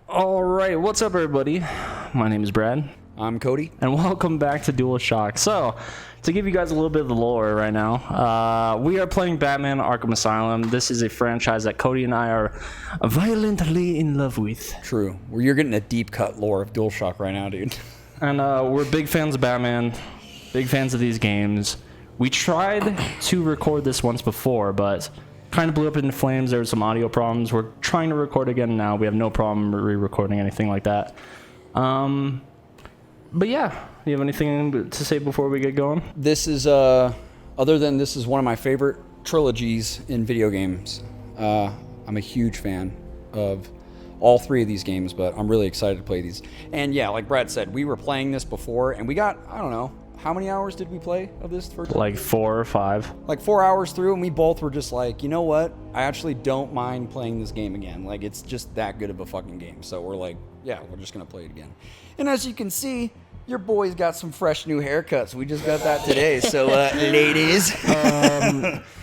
All right, what's up, everybody? My name is Brad, I'm Cody. and welcome back to DualShock. So, to give you guys a little bit of the lore right now, we are playing Batman Arkham Asylum. This is a franchise that Cody and I are violently in love with. True. Well, you're getting a deep cut lore of DualShock right now, dude. And we're big fans of Batman, big fans of these games. We tried to record this once before, but kind of blew up in flames. There were some audio problems. We're trying to record again now. We have no problem re-recording anything like that. But yeah, you have anything to say before we get going? This is, other than this is one of my favorite trilogies in video games. I'm a huge fan of all three of these games, but I'm really excited to play these. And yeah, like Brad said, we were playing this before, and we got, I don't know, how many hours did we play of this? Like 4 or 5. Like 4 hours through, and we both were just like, you know what? I actually don't mind playing this game again. Like, it's just that good of a fucking game. So we're like, yeah, we're just going to play it again. And as you can see, your boy's got some fresh new haircuts. We just got that today. So, ladies.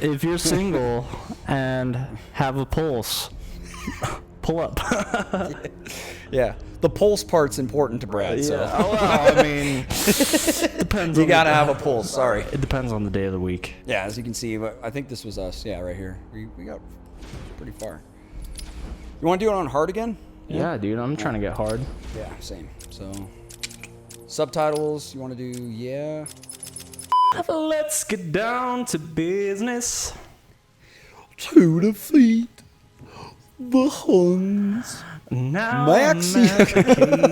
If you're single and have a pulse, pull up. Yeah. The pulse part's important to Brad. So. Yeah. Well, I mean, depends. You got to have a pulse. Sorry. It depends on the day of the week. Yeah, as you can see, I think this was us. Yeah, right here. We got pretty far. You want to do it on hard again? Yeah, dude, I'm trying to get hard. Yeah, same. So, subtitles, you want to do, yeah. Let's get down to business. To the fleet, the Huns. Now Maxi.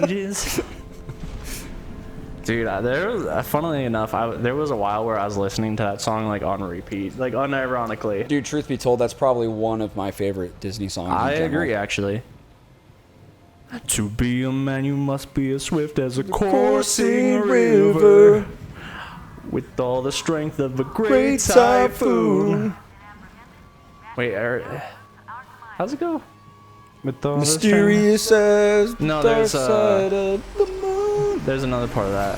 cages. Dude, there was, funnily enough, there was a while where I was listening to that song like on repeat, like unironically. Dude, truth be told, that's probably one of my favorite Disney songs. I agree, actually. To be a man, you must be as swift as a coursing river, with all the strength of a great typhoon. Wait, how's it go? With all Mysterious as the No, dark side of the moon. There's another part of that.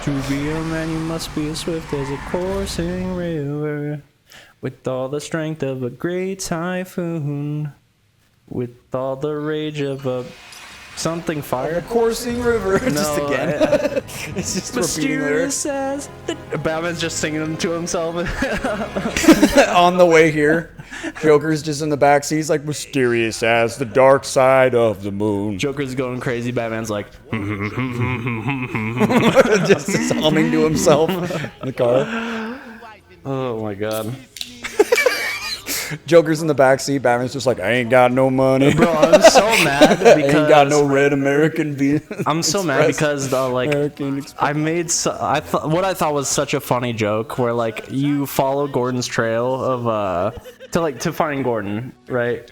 To be a man, you must be as swift as a coursing river, with all the strength of a great typhoon, with all the rage of a something fire. A coursing river. Just again. It's just repeating lyrics. Mysterious as Batman's just singing them to himself. On the way here, Joker's just in the backseat. He's like, mysterious as the dark side of the moon. Joker's going crazy. Batman's like, just humming to himself in the car. oh my god. Joker's in the backseat. Batman's just like, I ain't got no money. Bro, I'm so mad because I ain't got no red American I'm so mad because like American I made what I thought was such a funny joke where like you follow Gordon's trail of to find Gordon, right?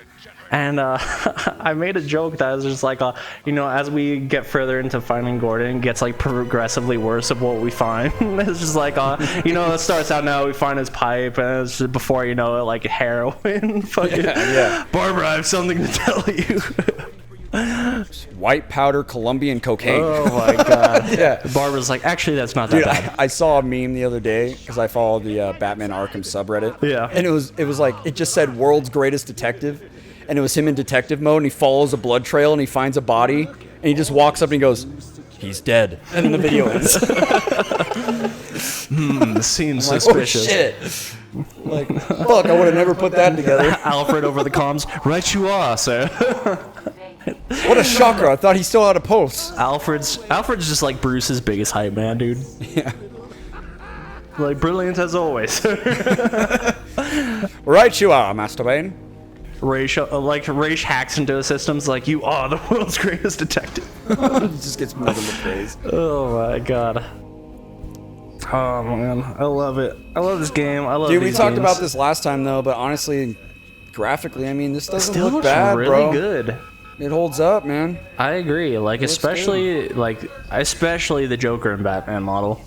And I made a joke that was just like, as we get further into finding Gordon, it gets like progressively worse of what we find. It's just like, it starts out now, we find his pipe, and it's just, before you know it, like heroin. Fucking, yeah. Barbara, I have something to tell you. White powder Colombian cocaine. Oh my god. Yeah. Barbara's like, actually, that's not that bad. I saw a meme the other day because I followed the Batman Arkham subreddit. Yeah. And it was like, it just said world's greatest detective. And it was him in detective mode, and he follows a blood trail, and he finds a body, and he just walks up and he goes, he's dead. And then the video ends. This seems Like, suspicious. oh shit. Like, fuck, I would have never put that together. Alfred over the comms, right you are, sir. What a shocker. I thought he still had a pulse. Alfred's just like Bruce's biggest hype man, dude. Yeah. Like, brilliant as always. Right you are, Master Wayne. Raish hacks into the systems like, you are the world's greatest detective. It just gets more than the praise. Oh my god. Oh man, I love it. I love this game. I love Dude, we these talked games. about this last time, though, but honestly, graphically, I mean, this doesn't Still look looks bad, really bro. good. It holds up, man. I agree. Like, especially the Joker and Batman model.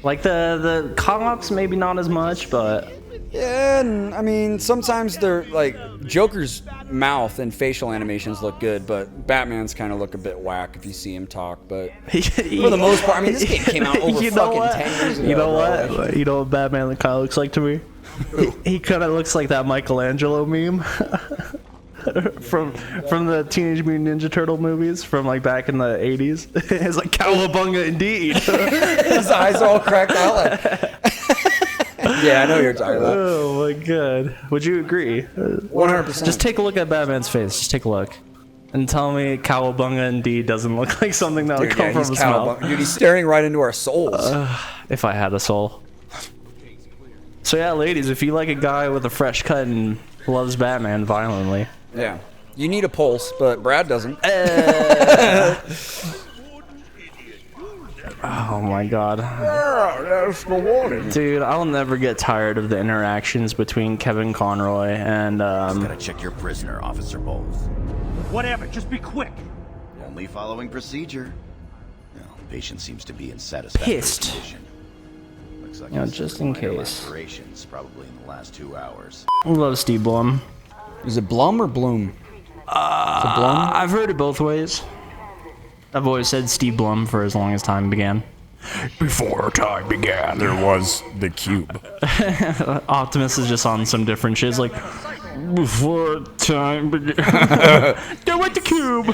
Like the co-ops, maybe not as much, but Yeah, and I mean, sometimes they're like Joker's mouth and facial animations look good, but Batman's kind of look a bit whack if you see him talk. But for the most part, I mean, this game came out over fucking 10 years ago. You know what? Bro. You know what Batman kind of looks like to me? He kind of looks like that Michelangelo meme. from the Teenage Mutant Ninja Turtle movies from like back in the 80s. It's like cowabunga indeed. His eyes all cracked out. Like... yeah, I know what you're talking about. Oh my god. Would you agree? 100%. Just take a look at Batman's face. Just take a look. And tell me cowabunga indeed doesn't look like something that would come from his mouth. Dude, he's staring right into our souls. If I had a soul. So yeah, ladies, if you like a guy with a fresh cut and loves Batman violently. Yeah. You need a pulse, but Brad doesn't. Oh my god. Dude, I'll never get tired of the interactions between Kevin Conroy and Gotta check your prisoner, Officer Bowles. Whatever, just be quick. Only following procedure. Well, patient seems to be in satisfactory Pissed. condition. Looks like You know, he's just suffered in minor case. lacerations, probably in the last 2 hours. love Steve Blum. Is it Blum or Bloom? Is it Blum? I've heard it both ways. I've always said Steve Blum for as long as time began. Before time began, there was the cube. Optimus is just on some different shit. It's like, before time began. Go with the cube.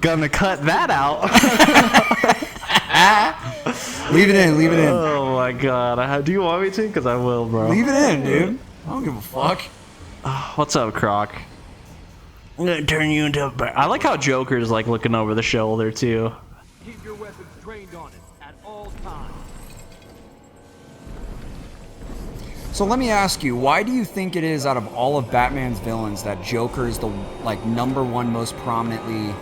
Gonna cut that out. Leave it in, leave it in. Oh my god. Do you want me to? Because I will, bro. Leave it in, dude. I don't give a fuck. What's up, Croc? I'm gonna turn you into a bear. I like how Joker's like looking over the shoulder too. Keep your weapons trained on it at all times. So let me ask you, why do you think it is out of all of Batman's villains that Joker is the like #1 most prominently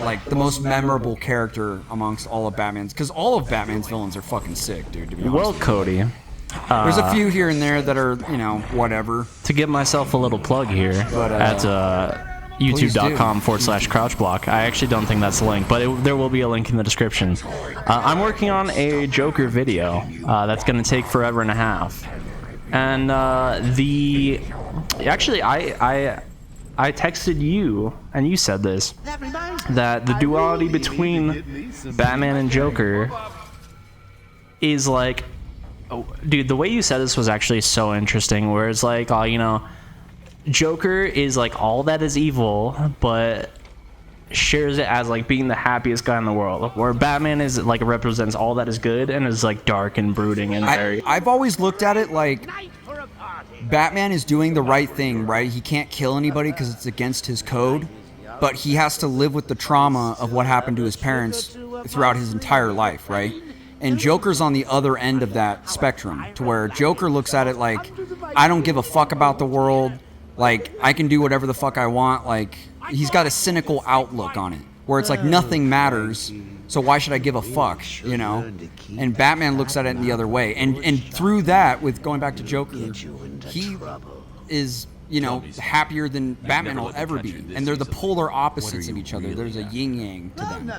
like the most memorable character amongst all of Batman's? Because all of Batman's villains are fucking sick, dude. To be honest. Well, Cody, There's a few here and there that are, you know, whatever. to give myself a little plug here But, at youtube.com/crouchblock. I actually don't think that's the link, but there will be a link in the description. I'm working on a Joker video that's going to take forever and a half. And actually, I texted you, and you said this, that the duality between Batman and Joker is like, oh, dude, the way you said this was actually so interesting, where it's like, oh, you know, Joker is like all that is evil, but shares it as like being the happiest guy in the world, where Batman is like represents all that is good and is like dark and brooding and very... I've always looked at it like Batman is doing the right thing, right? He can't kill anybody because it's against his code, but he has to live with the trauma of what happened to his parents throughout his entire life, right? And Joker's on the other end of that spectrum, to where Joker looks at it like, I don't give a fuck about the world, like, I can do whatever the fuck I want, like, he's got a cynical outlook on it, where it's like, nothing matters, so why should I give a fuck, you know? And Batman looks at it in the other way, and through that, with going back to Joker, he is, you know, happier than Batman will ever be, and they're the polar opposites of each other. There's a yin-yang to them.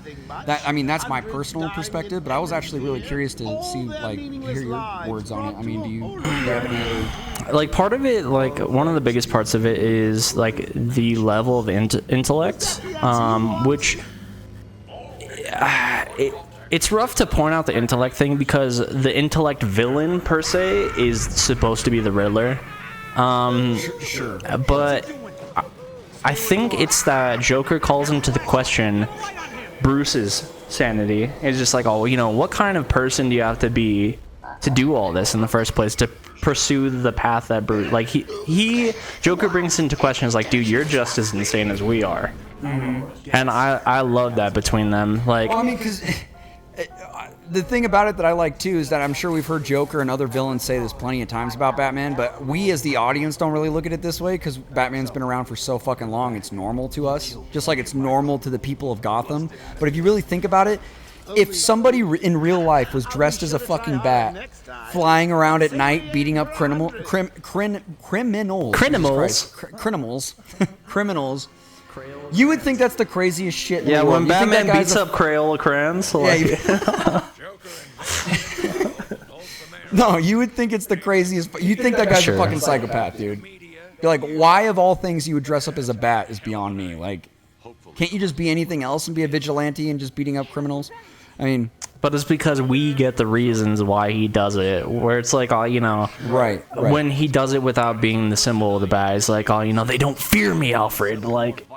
That, I mean, that's my personal perspective, but I was actually really curious to see, like, hear your words on it. I mean, do you have any other... Like, part of it, like, one of the biggest parts of it is, like, the level of intellect, which... It's rough to point out the intellect thing, because the intellect villain, per se, is supposed to be the Riddler. Sure. But I think it's that Joker calls into the question Bruce's sanity. It's just like, oh, you know, what kind of person do you have to be to do all this in the first place, to pursue the path that Bruce... Like, Joker brings into question, is like, dude, you're just as insane as we are. Mm-hmm. And I love that between them. Like, well, I mean, because... The thing about it that I like too is that I'm sure we've heard Joker and other villains say this plenty of times about Batman, but we as the audience don't really look at it this way because Batman's been around for so fucking long, it's normal to us, just like it's normal to the people of Gotham. But if you really think about it, if somebody in real life was dressed as a fucking bat, flying around at night, beating up criminals, you would think that's the craziest shit in the world. when Batman beats up Crayola crayons, like... Yeah, no, you would think it's the craziest. You think that guy's a fucking psychopath, dude. You're like, why of all things you would dress up as a bat is beyond me. Like, can't you just be anything else and be a vigilante and just beating up criminals? I mean, but it's because we get the reasons why he does it. Where it's like, you know, Right. when he does it without being the symbol of the bad, it's like, you know, they don't fear me, Alfred. Like,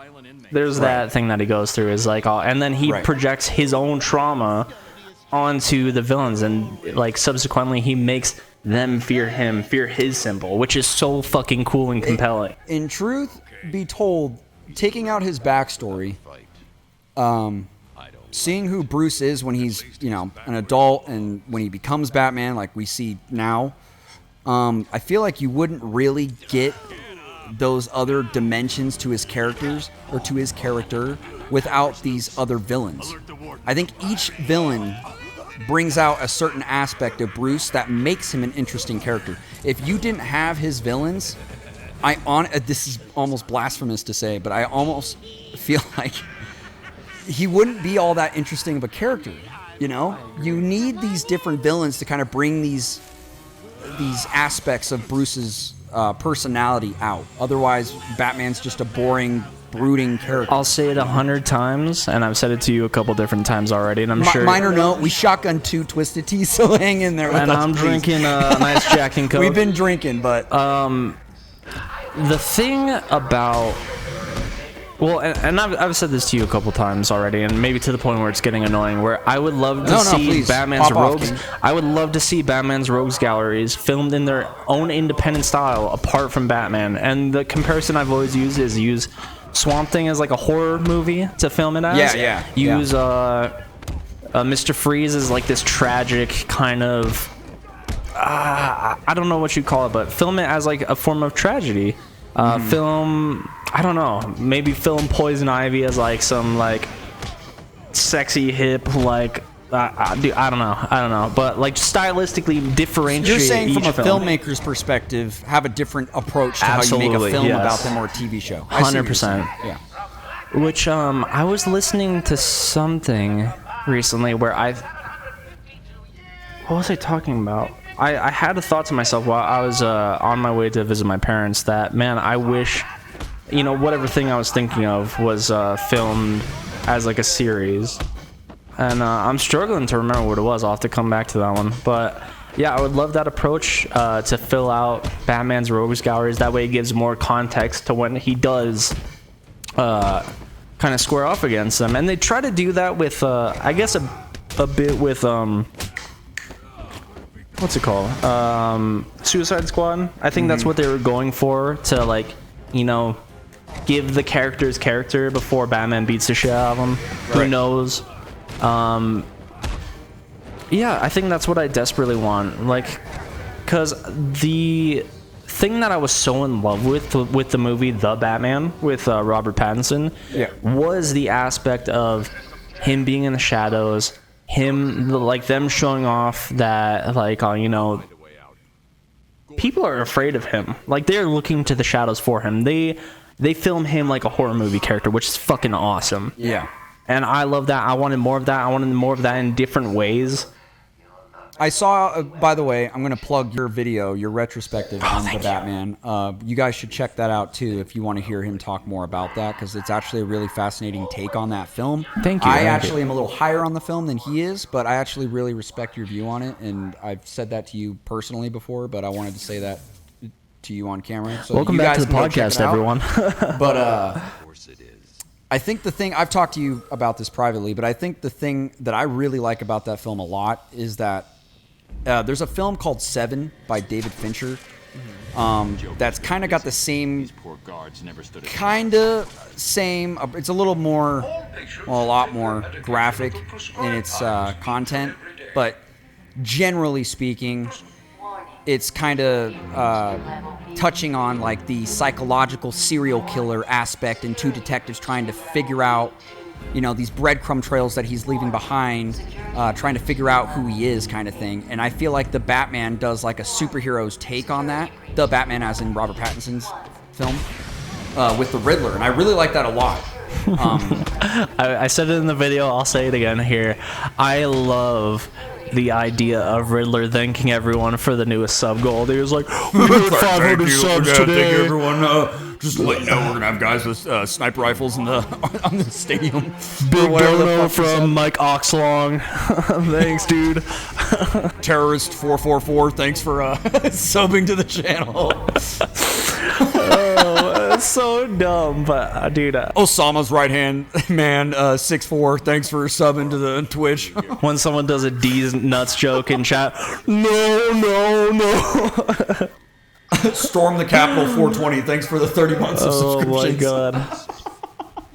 there's that thing that he goes through is like, and then he projects his own trauma onto the villains, and like subsequently he makes them fear him, fear his symbol, which is so fucking cool and compelling. In truth be told, taking out his backstory, seeing who Bruce is when he's, you know, an adult and when he becomes Batman, like we see now, I feel like you wouldn't really get those other dimensions to his characters or to his character without these other villains. I think each villain brings out a certain aspect of Bruce that makes him an interesting character. If you didn't have his villains, this is almost blasphemous to say, but I almost feel like he wouldn't be all that interesting of a character. You know, you need these different villains to kind of bring these aspects of Bruce's personality out. Otherwise, Batman's just a boring, brooding character. I'll say it 100 times, and I've said it to you a couple different times already, and I'm sure... Minor note, we shotgun 2 Twisted Teas, so hang in there with us, and I'm please. drinking a nice Jack and Coke. We've been drinking, but... The thing about... Well, and I've said this to you a couple times already, and maybe to the point where it's getting annoying, where I would love to see Batman's Rogues... I would love to see Batman's Rogues galleries filmed in their own independent style, apart from Batman. And the comparison I've always used is use Swamp Thing as like a horror movie to film it as. Yeah. Use Mr. Freeze as like this tragic kind of... I don't know what you call it, but film it as like a form of tragedy. Film, I don't know, maybe film Poison Ivy as like some like sexy hip like I don't know, but like stylistically differentiate. You're saying from a film. filmmaker's perspective, have a different approach to how you make a film about them or a TV show. 100%. Yeah. Which I was listening to something recently where what was I talking about? I had a thought to myself while I was on my way to visit my parents that, man, I wish, you know, whatever thing I was thinking of was filmed as like a series. And I'm struggling to remember what it was. I'll have to come back to that one. But yeah, I would love that approach to fill out Batman's Rogues galleries. That way it gives more context to when he does kind of square off against them. And they try to do that with, I guess, a bit with... what's it called? Suicide Squad. I think that's what they were going for, to like, you know, give the character's character before Batman beats the shit out of him. Who knows? Yeah, I think that's what I desperately want. Like, because the thing that I was so in love with the movie The Batman with Robert Pattinson was the aspect of him being in the shadows. Them showing off that, like, you know, people are afraid of him. Like, they're looking to the shadows for him. They film him like a horror movie character, which is fucking awesome. Yeah. And I love that. I wanted more of that. I wanted more of that in different ways. I saw, by the way, I'm going to plug your video, your retrospective on The Batman. You guys should check that out, too, if you want to hear him talk more about that, because it's actually a really fascinating take on that film. Thank you. I actually am a little higher on the film than he is, but I actually really respect your view on it, and I've said that to you personally before, but I wanted to say that to you on camera. So welcome back to the podcast, everyone. But I think the thing, I've talked to you about this privately, but I think the thing that I really like about that film a lot is that there's a film called Seven by David Fincher that's kind of got the same it's a little more, well, a lot more graphic in its content, but generally speaking, it's kind of touching on like the psychological serial killer aspect and two detectives trying to figure out, you know, these breadcrumb trails that he's leaving behind, trying to figure out who he is, kind of thing. And I feel like The Batman does like a superhero's take on that. The Batman, as in Robert Pattinson's film, with the Riddler, and I really like that a lot. I said it in the video. I'll say it again here. I love the idea of Riddler thanking everyone for the newest sub goal. He was like, "We hit 500 subs today. Thank everyone. Just to let you know, we're gonna have guys with sniper rifles in the on the stadium. Big dono from Mike Oxlong. Thanks, dude. Terrorist 444. Thanks for subbing to the channel. Oh, it's so dumb, but dude. Osama's right hand man 6'4". Thanks for subbing to the Twitch. When someone does a D's nuts joke in chat, no. Storm the Capitol 420. Thanks for the 30 months of subscriptions. Oh my god.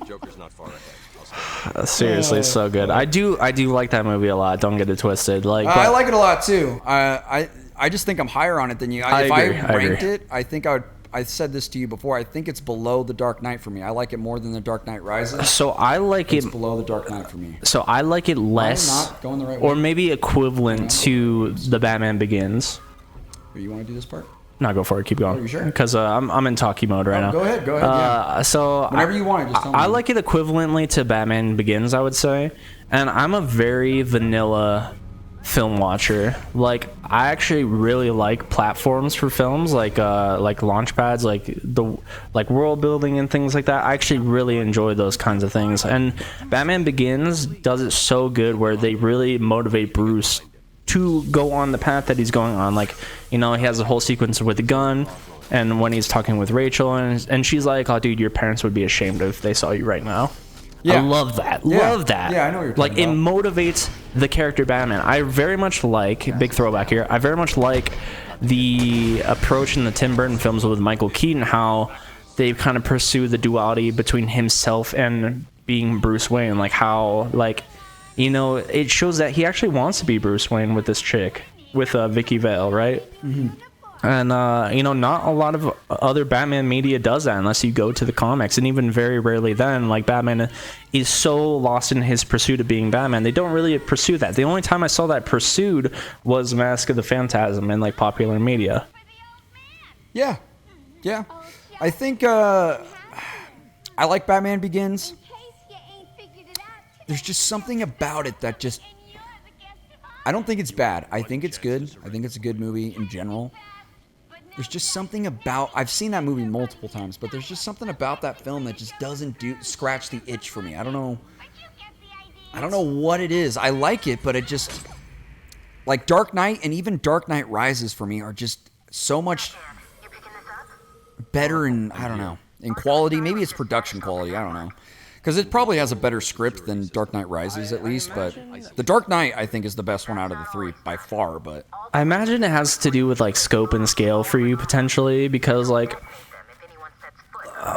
Joker's not far ahead. Seriously, so good. I do like that movie a lot. Don't get it twisted. Like, I like it a lot too. I just think I'm higher on it than you. I If agree, I ranked it, I think I would. I said this to you before. I think it's below The Dark Knight for me. I like it more than The Dark Knight Rises. So I like it. It's below The Dark Knight for me. So I like it less, not going the right or way. maybe equivalent to The Batman Begins. You want to do this part? No, go for it. Keep going. Are you sure? Because I'm in talkie mode right now. Go ahead. Yeah. So Whenever you want, just tell me. I like it equivalently to Batman Begins, I would say, and I'm a very vanilla film watcher. Like, I actually really like platforms for films, like launch pads, like world building and things like that. I actually really enjoy those kinds of things, and Batman Begins does it so good where they really motivate Bruce to go on the path that he's going on. Like, you know, he has a whole sequence with a gun, and when he's talking with Rachel, and she's like, "Oh, dude, your parents would be ashamed if they saw you right now." Yeah. I love that. Yeah. Love that. Yeah, I know what you're like, talking it about. motivates the character Batman. I very much like, big throwback here, I very much like the approach in the Tim Burton films with Michael Keaton, how they kind of pursue the duality between himself and being Bruce Wayne. Like, how, like, you know, it shows that he actually wants to be Bruce Wayne with this chick, with Vicky Vale, right? Mm-hmm. And, you know, not a lot of other Batman media does that unless you go to the comics. And even very rarely then, like, Batman is so lost in his pursuit of being Batman. They don't really pursue that. The only time I saw that pursued was Mask of the Phantasm in, like, popular media. Yeah. I think I like Batman Begins. There's just something about it that just... I don't think it's bad. I think it's good. I think it's a good movie in general. There's just something about... I've seen that movie multiple times, but there's just something about that film that just doesn't scratch the itch for me. I don't know what it is. I like it, but it just... Like, Dark Knight and even Dark Knight Rises for me are just so much better in, I don't know, in quality. Maybe it's production quality. I don't know. Because it probably has a better script than Dark Knight Rises, at least. But The Dark Knight, I think, is the best one out of the three by far. But I imagine it has to do with, like, scope and scale for you, potentially, because, like...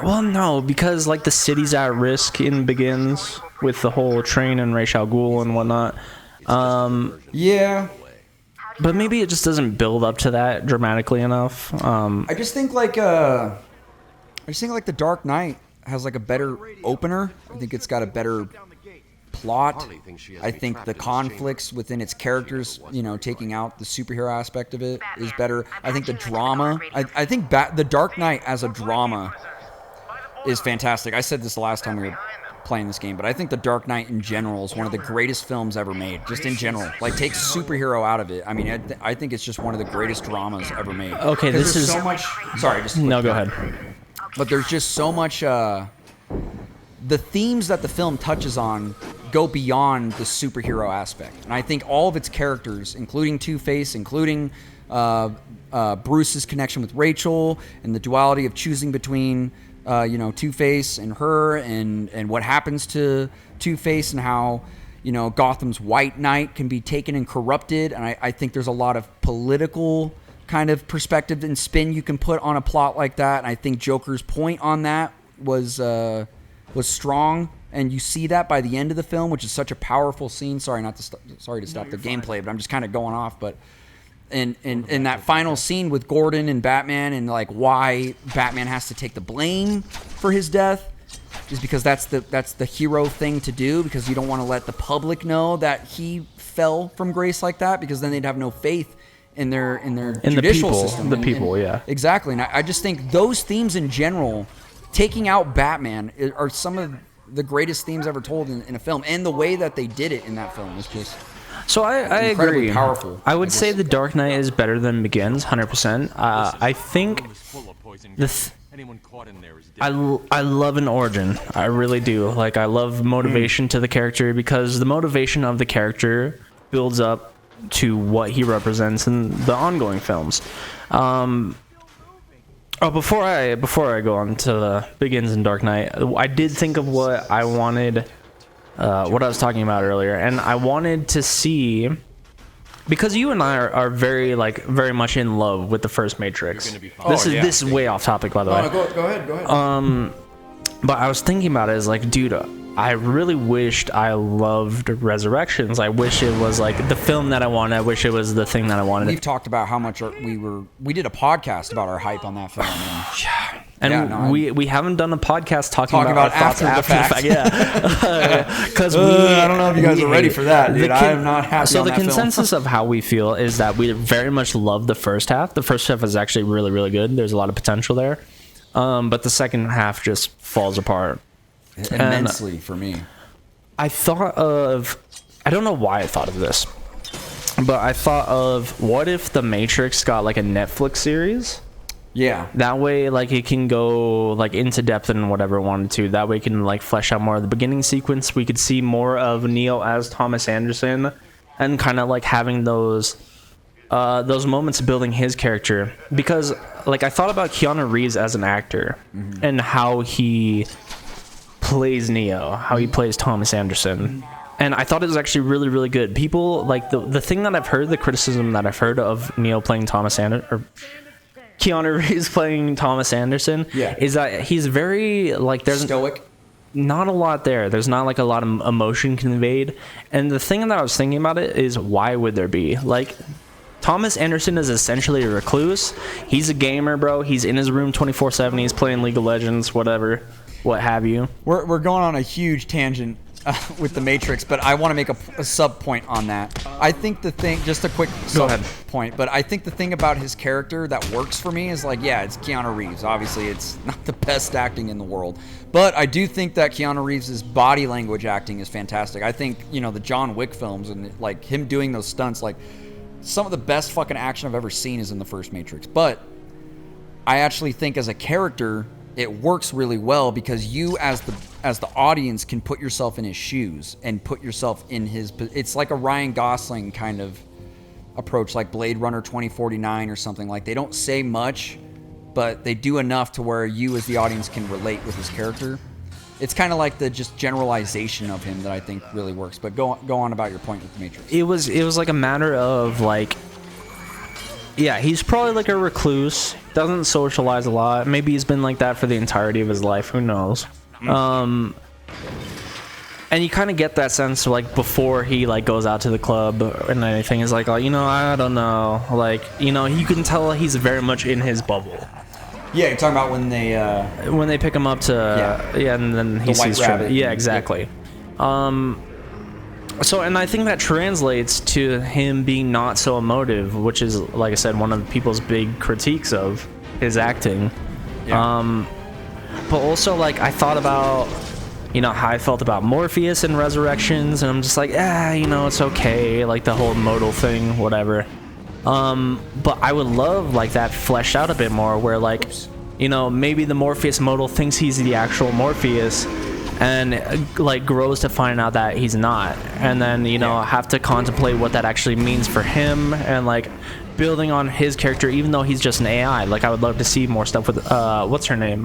well, no, because, like, the city's at risk in Begins with the whole train and Ra's al Ghul and whatnot. yeah, But maybe it just doesn't build up to that dramatically enough. I just think like The Dark Knight has like a better opener. I think it's got a better plot. I think the conflicts within its characters, you know, taking out the superhero aspect of it is better. I think the drama. I think The Dark Knight as a drama is fantastic. I said this the last time we were playing this game, but I think The Dark Knight in general is one of the greatest films ever made, just in general. Like, take superhero out of it. I mean, I think it's just one of the greatest dramas ever made. Okay, this is... so much... Sorry, just... No, go ahead. But there's just so much... the themes that the film touches on go beyond the superhero aspect. And I think all of its characters, including Two-Face, including Bruce's connection with Rachel, and the duality of choosing between... you know, Two-Face and her, and what happens to Two-Face, and how, you know, Gotham's White Knight can be taken and corrupted. And I think there's a lot of political kind of perspective and spin you can put on a plot like that. And I think Joker's point on that was strong, and you see that by the end of the film, which is such a powerful scene. Sorry to stop the gameplay, but I'm just kind of going off. But in that final scene with Gordon and Batman, and like why Batman has to take the blame for his death is because that's the hero thing to do, because you don't want to let the public know that he fell from grace like that, because then they'd have no faith in their judicial system. The people, yeah. Exactly. And I just think those themes in general, taking out Batman, are some of the greatest themes ever told in a film, and the way that they did it in that film was just... So I incredibly agree. powerful. I would say The Dark Knight is better than Begins, 100%. I think Anyone caught in there is dead. I love an origin. I really do. Like, I love motivation to the character, because the motivation of the character builds up to what he represents in the ongoing films. Before I go on to the Begins in Dark Knight, I did think of what I wanted, what I was talking about earlier, and I wanted to see, because you and I are very much in love with the first Matrix. This is way off topic, by the way. Go ahead. But I was thinking about it as like, dude, I really wished I loved Resurrections. I wish it was like the film that I wanted. I wish it was the thing that I wanted. We've talked about how much we did a podcast about our hype on that film. And we haven't done a podcast talking about our thoughts after the fact. Yeah. Because I don't know if you guys are ready for that, dude. I am not happy So on the that film. consensus of how we feel is that we very much love the first half. The first half is actually really, really good. There's a lot of potential there. But the second half just falls apart. Immensely for me. I don't know why I thought of this, but I thought of, what if the Matrix got like a Netflix series? Yeah. That way, like, it can go like into depth in whatever it wanted to. That way it can like flesh out more of the beginning sequence. We could see more of Neo as Thomas Anderson, and kind of like having those moments building his character. Because like, I thought about Keanu Reeves as an actor, and how he plays Neo, how he plays Thomas Anderson, and I thought it was actually really, really good. People like the thing that I've heard, the criticism that I've heard of Neo playing Thomas Anderson, or Keanu Reeves playing Thomas Anderson, is that he's very like, there's stoic. Not a lot there. There's not like a lot of emotion conveyed. And the thing that I was thinking about it is, why would there be? Like, Thomas Anderson is essentially a recluse. He's a gamer, bro. He's in his room 24/7. He's playing League of Legends, whatever, what have you. We're going on a huge tangent with the Matrix, but I want to make a sub point on that. I think the thing, just a quick sub point, but I think the thing about his character that works for me is like, yeah, it's Keanu Reeves. Obviously, it's not the best acting in the world, but I do think that Keanu Reeves' body language acting is fantastic. I think, you know, the John Wick films and like him doing those stunts, like some of the best fucking action I've ever seen is in the first Matrix. But I actually think as a character, it works really well, because you as the audience can put yourself in his shoes and put yourself in his. It's like a Ryan Gosling kind of approach, like Blade Runner 2049 or something. Like, they don't say much, but they do enough to where you as the audience can relate with his character. It's kind of like the just generalization of him that I think really works. But go on about your point with the Matrix. It was like a matter of like, yeah, he's probably like a recluse, doesn't socialize a lot. Maybe he's been like that for the entirety of his life. Who knows? And you kind of get that sense like before he like goes out to the club and anything. Is like, oh, you know, I don't know. Like, you know, you can tell he's very much in his bubble. Yeah, you're talking about when they pick him up to and then he sees Trevor. Yeah, exactly. So, and I think that translates to him being not so emotive, which is, like I said, one of people's big critiques of his acting. Yeah. But also, like, I thought about, you know, how I felt about Morpheus in Resurrections, and I'm just like, you know, it's okay, like the whole modal thing, whatever. But I would love like that fleshed out a bit more, where like, you know, maybe the Morpheus modal thinks he's the actual Morpheus, and like grows to find out that he's not, and then, you know, have to contemplate what that actually means for him, and like building on his character, even though he's just an AI. Like, I would love to see more stuff with what's her name,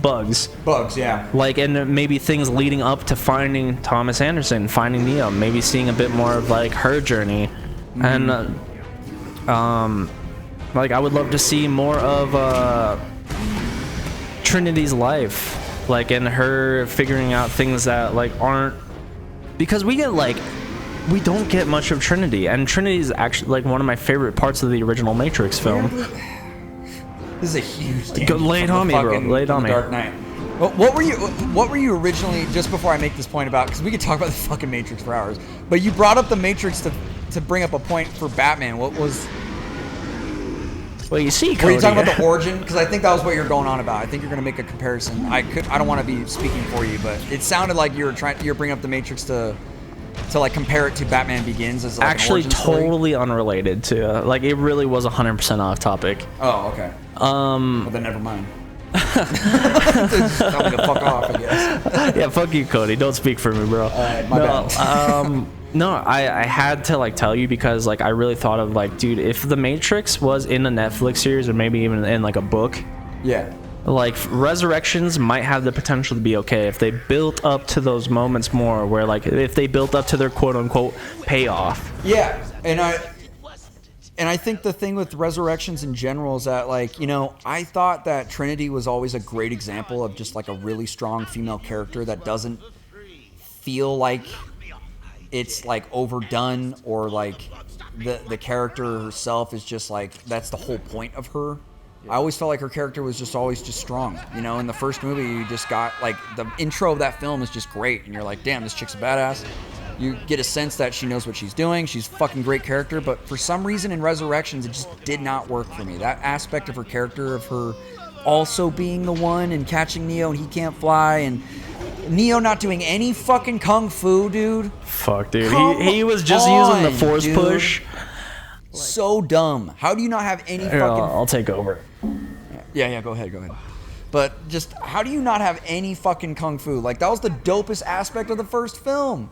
Bugs, yeah. Like, and maybe things leading up to finding Thomas Anderson, finding Neo, maybe seeing a bit more of like her journey. And like, I would love to see more of Trinity's life, like, and her figuring out things that like aren't, because we don't get much of Trinity, and Trinity is actually like one of my favorite parts of the original Matrix film. This is a huge tangent. Lay it on me, bro. Lay it on me. Dark Knight. Well, what were you originally, just before I make this point about, because we could talk about the fucking Matrix for hours, but you brought up the Matrix to bring up a point for Batman. What was? Well, you see, Cody. Were you talking about the origin? Because I think that was what you're going on about. I think you're going to make a comparison. I don't want to be speaking for you, but it sounded like you're bringing up the Matrix to to like compare it to Batman Begins as like Actually, an origin story? totally unrelated to. Like, it really was 100% off topic. Oh, okay. Well, then never mind. Just tell me to fuck off, I guess. Yeah, fuck you, Cody. Don't speak for me, bro. My bad. No, I had to like tell you because like I really thought of like, dude, if The Matrix was in a Netflix series or maybe even in like a book, Yeah. like Resurrections might have the potential to be okay if they built up to those moments more, where like if they built up to their quote unquote payoff. Yeah, and I think the thing with Resurrections in general is that, like, you know, I thought that Trinity was always a great example of just like a really strong female character that doesn't feel like it's like overdone, or like the character herself is just like, that's the whole point of her. I always felt like her character was just always just strong. You know, in the first movie, you just got like the intro of that film is just great, and you're like, damn, this chick's a badass. You get a sense that she knows what she's doing. She's a fucking great character, but for some reason in Resurrections, it just did not work for me. That aspect of her character, of her also being the one and catching Neo and he can't fly, and Neo not doing any fucking kung fu, dude. Fuck, dude. He was Come just using the on, force dude. push. So dumb. How do you not have any Here, fucking... I'll take over. Yeah, go ahead. But just, how do you not have any fucking kung fu? Like, that was the dopest aspect of the first film.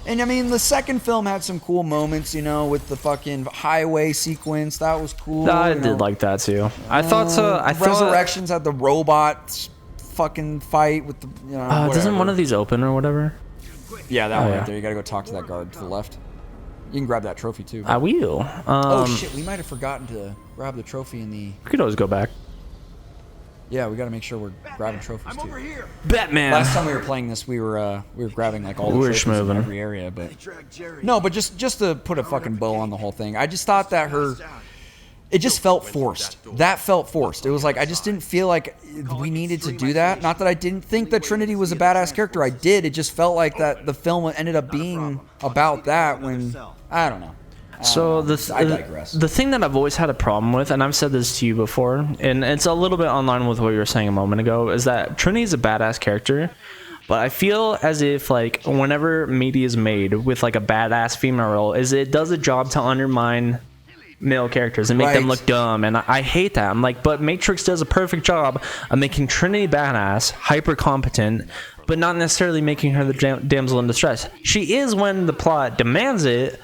And, I mean, the second film had some cool moments, you know, with the fucking highway sequence. That was cool. I you know. did like that too. I thought so. I thought Resurrections had the robot fucking fight with the, you know, doesn't whatever. one of these open or whatever? Yeah, that one yeah. right there. You gotta go talk to that guard to the left. You can grab that trophy, too. I will. Oh, shit. We might have forgotten to grab the trophy in the... We could always go back. Yeah, we gotta make sure we're grabbing trophies, too. Batman. Last time we were playing this, we were grabbing like all the We were trophies in schmooving. every area, but no, but just to put a fucking bow on the whole thing, I just thought that it just felt forced. That felt forced. It was like I just didn't feel like we needed to do that. Not that I didn't think that Trinity was a badass character. I did. It just felt like that the film ended up being about that when I don't know. So I digress. The thing that I've always had a problem with, and I've said this to you before, and it's a little bit online with what you were saying a moment ago, is that Trinity's a badass character, but I feel as if like whenever media is made with like a badass female role, is it does a job to undermine male characters and make them Right. look dumb, and I hate that. I'm like, but Matrix does a perfect job of making Trinity badass, hyper competent, but not necessarily making her the damsel in distress. She is when the plot demands it,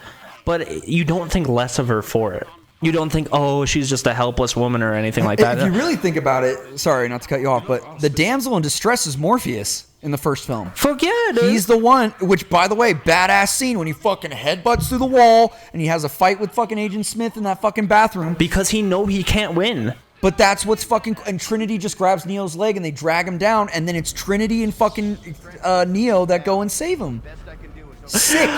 but you don't think less of her for it. You don't think, oh, she's just a helpless woman or anything like that. If you really think about it, sorry, not to cut you off, but the damsel in distress is Morpheus in the first film. Fuck yeah, dude. He's the one, which, by the way, badass scene when he fucking headbutts through the wall and he has a fight with fucking Agent Smith in that fucking bathroom. Because he can't win. But that's what's fucking... And Trinity just grabs Neo's leg and they drag him down, and then it's Trinity and fucking Neo that go and save him. Sick.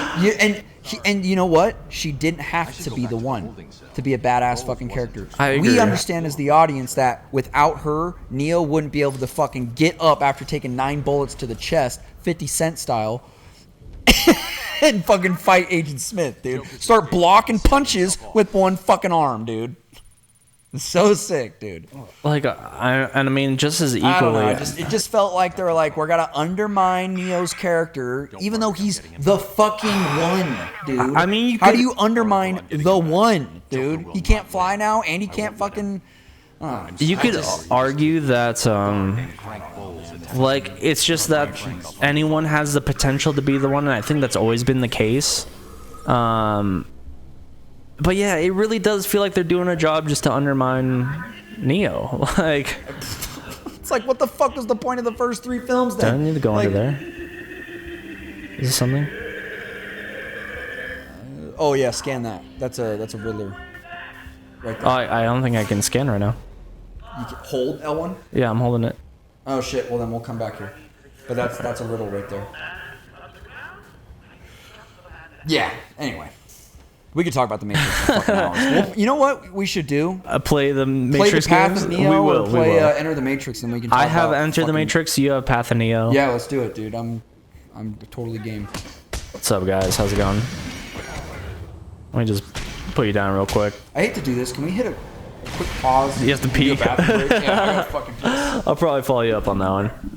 And you know what? She didn't have to be the one to be a badass fucking character. I agree. We understand as the audience that without her, Neo wouldn't be able to fucking get up after taking 9 bullets to the chest, 50 Cent style, and fucking fight Agent Smith, dude. Start blocking punches with one fucking arm, dude. So sick, dude. Like, I mean, just as I don't know. equally. It just felt like they were like, we're gonna undermine Neo's character, even though he's the fucking one, dude. I mean, how do you undermine the one, dude? He can't fly now, and he can't fucking. You could argue that, like, it's just that anyone has the potential to be the one, and I think that's always been the case. But yeah, it really does feel like they're doing a job just to undermine Neo. Like, it's like, what the fuck was the point of the first 3 films then? do I need to go under there? Is this something? Oh yeah, scan that. That's a Riddler. Right there. I don't think I can scan right now. You can hold L1. Yeah, I'm holding it. Oh shit. Well then we'll come back here. But that's a riddle right there. Yeah. Anyway. We could talk about the Matrix for fucking hours. Well, you know what we should do? Play the Play Matrix the Path games? of Neo, We will. or play we will. Enter the Matrix, and we can. Talk I have about Entered the fucking- Matrix. You have Path of Neo. Yeah, let's do it, dude. I'm totally game. What's up, guys? How's it going? Let me just put you down real quick. I hate to do this. Can we hit a quick pause? You have to and do a pee. bathroom break? Yeah, I gotta fucking piss. I'll probably follow you up on that one.